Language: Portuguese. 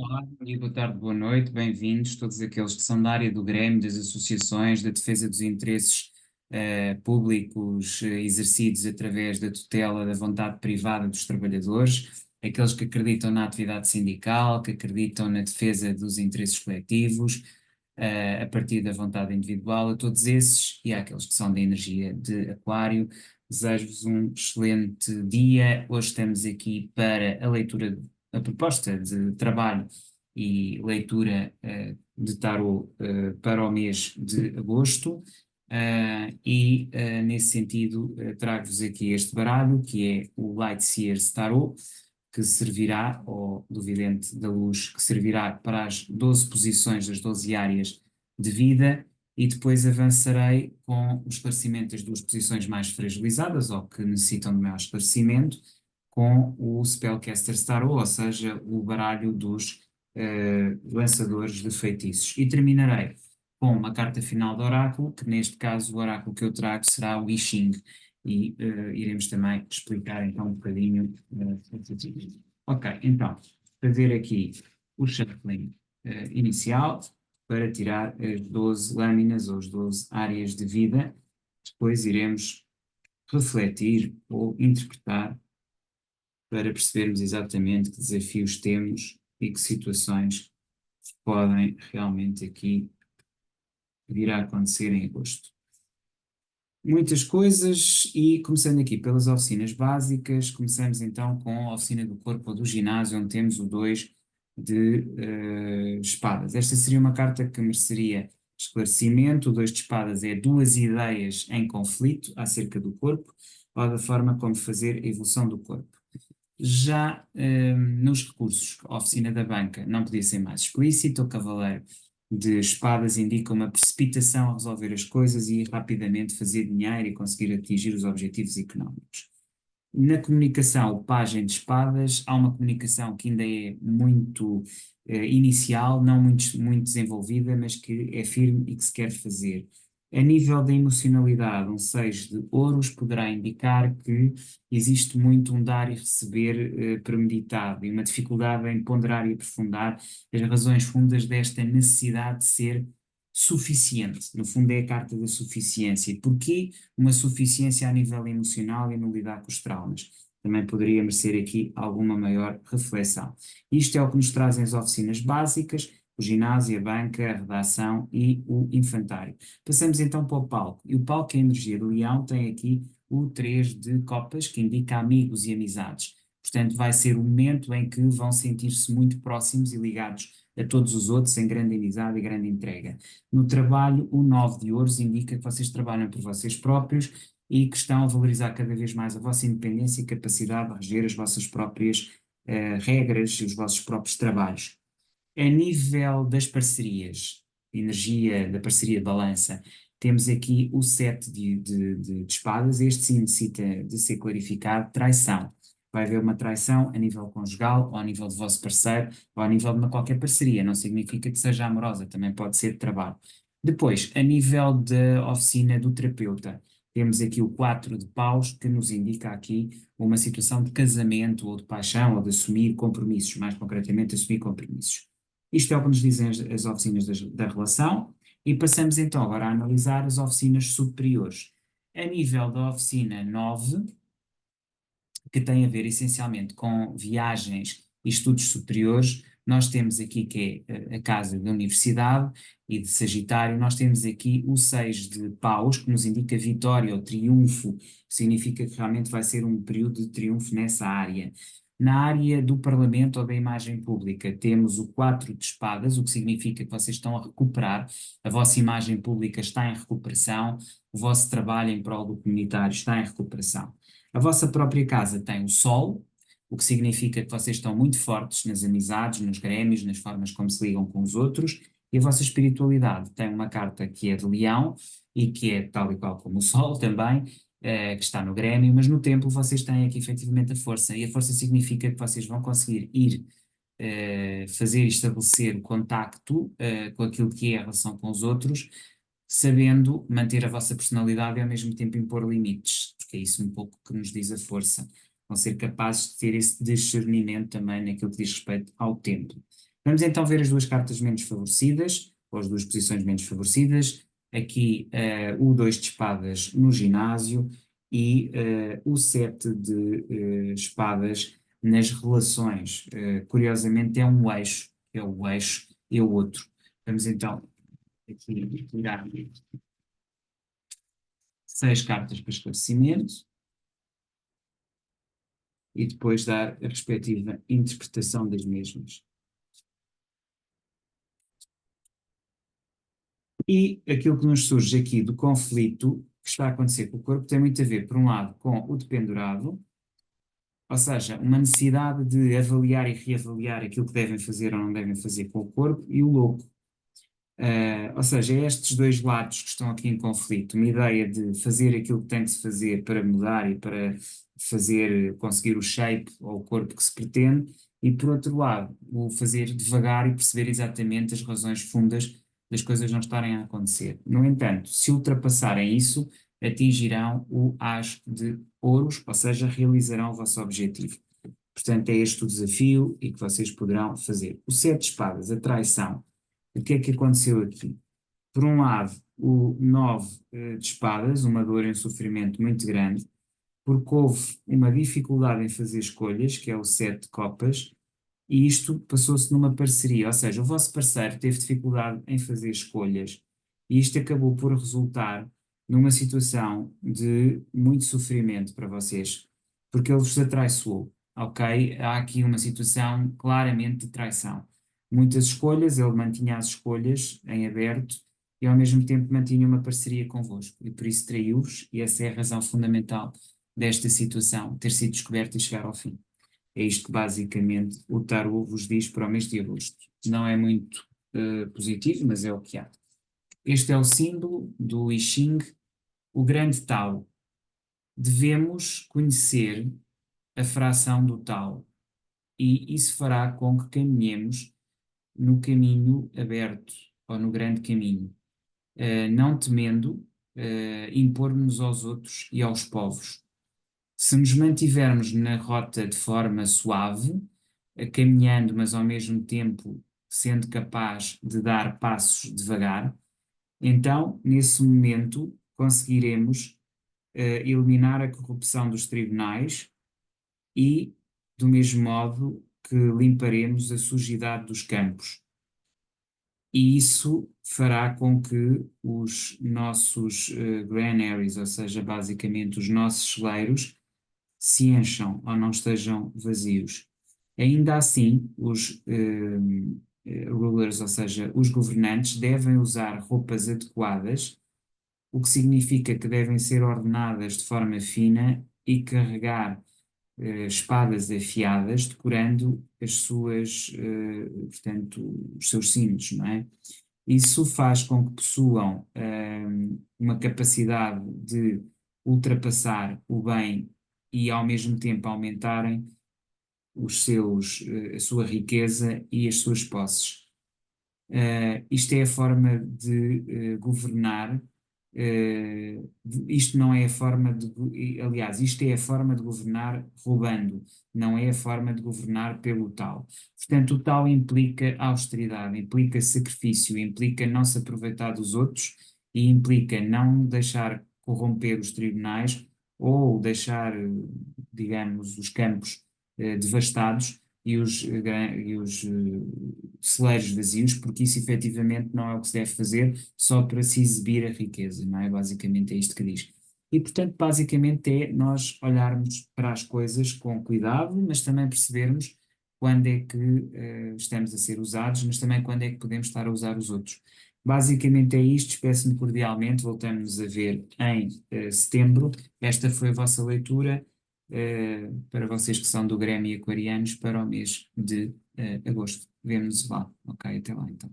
Olá, bom dia, boa tarde, boa noite, bem-vindos todos aqueles que são da área do Grêmio, das associações, da defesa dos interesses públicos exercidos através da tutela da vontade privada dos trabalhadores, aqueles que acreditam na atividade sindical, que acreditam na defesa dos interesses coletivos, a partir da vontade individual, a todos esses e àqueles que são da energia de Aquário. Desejo-vos um excelente dia. Hoje estamos aqui para a leitura, a proposta de trabalho e leitura de tarot para o mês de agosto. Nesse sentido, trago-vos aqui este baralho, que é o Light Seers Tarot, que servirá, ou do Vidente da Luz, que servirá para as 12 posições das 12 áreas de vida, e depois avançarei com o esclarecimento das duas posições mais fragilizadas, ou que necessitam de maior esclarecimento, com o Spellcaster Tarot, ou seja, o baralho dos lançadores de feitiços. E terminarei com uma carta final do oráculo, que neste caso o oráculo que eu trago será o I Ching, e iremos também explicar então um bocadinho. Ok, então, fazer aqui o shuffling inicial para tirar as 12 lâminas ou as 12 áreas de vida. Depois iremos refletir ou interpretar para percebermos exatamente que desafios temos e que situações podem realmente aqui vir a acontecer em agosto. Muitas coisas, e começando aqui pelas oficinas básicas, começamos então com a oficina do corpo ou do ginásio, onde temos o 2 de espadas. Esta seria uma carta que mereceria esclarecimento. O 2 de espadas é duas ideias em conflito acerca do corpo ou da forma como fazer a evolução do corpo. Já nos recursos, a oficina da banca não podia ser mais explícita. O cavaleiro de espadas indica uma precipitação a resolver as coisas e rapidamente fazer dinheiro e conseguir atingir os objetivos económicos. Na comunicação, o pajem de espadas, há uma comunicação que ainda é muito inicial, não muito desenvolvida, mas que é firme e que se quer fazer. A nível da emocionalidade, um 6 de ouros poderá indicar que existe muito um dar e receber premeditado e uma dificuldade em ponderar e aprofundar as razões fundas desta necessidade de ser suficiente. No fundo, é a carta da suficiência. Porquê uma suficiência a nível emocional e no lidar com os traumas? Também poderia merecer aqui alguma maior reflexão. Isto é o que nos trazem as oficinas básicas, o ginásio, a banca, a redação e o infantário. Passamos então para o palco. E o palco, a energia do leão, tem aqui o 3 de copas, que indica amigos e amizades. Portanto, vai ser o momento em que vão sentir-se muito próximos e ligados a todos os outros em grande amizade e grande entrega. No trabalho, o 9 de ouros indica que vocês trabalham por vocês próprios e que estão a valorizar cada vez mais a vossa independência e capacidade de reger as vossas próprias regras e os vossos próprios trabalhos. A nível das parcerias, energia da parceria de balança, temos aqui o 7 de espadas. Este sim necessita de ser clarificado. Traição. Vai haver uma traição a nível conjugal, ou a nível do vosso parceiro, ou a nível de uma qualquer parceria. Não significa que seja amorosa, também pode ser de trabalho. Depois, a nível da oficina do terapeuta, temos aqui o 4 de paus, que nos indica aqui uma situação de casamento, ou de paixão, ou de assumir compromissos, mais concretamente, assumir compromissos. Isto é o que nos dizem as oficinas da relação, e passamos então agora a analisar as oficinas superiores. A nível da oficina 9, que tem a ver essencialmente com viagens e estudos superiores, nós temos aqui que é a casa da universidade e de Sagitário. Nós temos aqui o 6 de paus, que nos indica vitória ou triunfo, significa que realmente vai ser um período de triunfo nessa área. Na área do Parlamento ou da imagem pública, temos o 4 de espadas, o que significa que vocês estão a recuperar, a vossa imagem pública está em recuperação, o vosso trabalho em prol do comunitário está em recuperação. A vossa própria casa tem o Sol, o que significa que vocês estão muito fortes nas amizades, nos grêmios, nas formas como se ligam com os outros, e a vossa espiritualidade tem uma carta que é de Leão, e que é tal e qual como o Sol também, que está no Grêmio, mas no templo vocês têm aqui efetivamente a força, e a força significa que vocês vão conseguir ir fazer e estabelecer o contacto com aquilo que é a relação com os outros, sabendo manter a vossa personalidade e ao mesmo tempo impor limites, porque é isso um pouco que nos diz a força. Vão ser capazes de ter esse discernimento também naquilo que diz respeito ao tempo. Vamos então ver as duas cartas menos favorecidas, ou as duas posições menos favorecidas. Aqui o 2 de espadas no ginásio e o 7 de espadas nas relações. Curiosamente é um eixo, é o eixo e o outro. Vamos então aqui tirar 6 cartas para esclarecimento e depois dar a respectiva interpretação das mesmas. E aquilo que nos surge aqui do conflito que está a acontecer com o corpo tem muito a ver, por um lado, com o dependurado, ou seja, uma necessidade de avaliar e reavaliar aquilo que devem fazer ou não devem fazer com o corpo, e o louco. Ou seja, é estes dois lados que estão aqui em conflito, uma ideia de fazer aquilo que tem que se fazer para mudar e para fazer, conseguir o shape ou o corpo que se pretende, e por outro lado, o fazer devagar e perceber exatamente as razões fundas das coisas não estarem a acontecer. No entanto, se ultrapassarem isso, atingirão o as de ouros, ou seja, realizarão o vosso objetivo. Portanto, é este o desafio e que vocês poderão fazer. O sete de espadas, a traição. O que é que aconteceu aqui? Por um lado, o 9 de espadas, uma dor e um sofrimento muito grande, porque houve uma dificuldade em fazer escolhas, que é o 7 de copas, e isto passou-se numa parceria, ou seja, o vosso parceiro teve dificuldade em fazer escolhas, e isto acabou por resultar numa situação de muito sofrimento para vocês, porque ele vos atraiçoou, ok? Há aqui uma situação claramente de traição. Muitas escolhas, ele mantinha as escolhas em aberto e ao mesmo tempo mantinha uma parceria convosco, e por isso traiu-vos, e essa é a razão fundamental desta situação, ter sido descoberta e chegar ao fim. É isto que basicamente o tarot vos diz para o mês de agosto. Não é muito positivo, mas é o que há. Este é o símbolo do I Ching, o grande Tao. Devemos conhecer a fração do Tao e isso fará com que caminhemos no caminho aberto ou no grande caminho, não temendo impor-nos aos outros e aos povos. Se nos mantivermos na rota de forma suave, caminhando, mas ao mesmo tempo sendo capaz de dar passos devagar, então, nesse momento, conseguiremos eliminar a corrupção dos tribunais e, do mesmo modo, que limparemos a sujidade dos campos. E isso fará com que os nossos granaries, ou seja, basicamente os nossos celeiros, se encham ou não estejam vazios. Ainda assim, os rulers, ou seja, os governantes, devem usar roupas adequadas, o que significa que devem ser ordenadas de forma fina e carregar espadas afiadas, decorando as suas, portanto, os seus cintos, não é? Isso faz com que possuam uma capacidade de ultrapassar o bem e ao mesmo tempo aumentarem a sua riqueza e as suas posses. Isto é a forma de governar. Isto não é a forma aliás, isto é a forma de governar roubando, não é a forma de governar pelo tal. Portanto, o tal implica austeridade, implica sacrifício, implica não se aproveitar dos outros e implica não deixar corromper os tribunais ou deixar, digamos, os campos devastados e os celeiros vazios, porque isso efetivamente não é o que se deve fazer só para se exibir a riqueza, não é? Basicamente é isto que diz. E portanto, basicamente é nós olharmos para as coisas com cuidado, mas também percebermos quando é que estamos a ser usados, mas também quando é que podemos estar a usar os outros. Basicamente é isto, despeço-me cordialmente, voltamos a ver em setembro. Esta foi a vossa leitura para vocês que são do Grêmio Aquarianos para o mês de agosto. Vemo-nos lá. Ok, até lá então.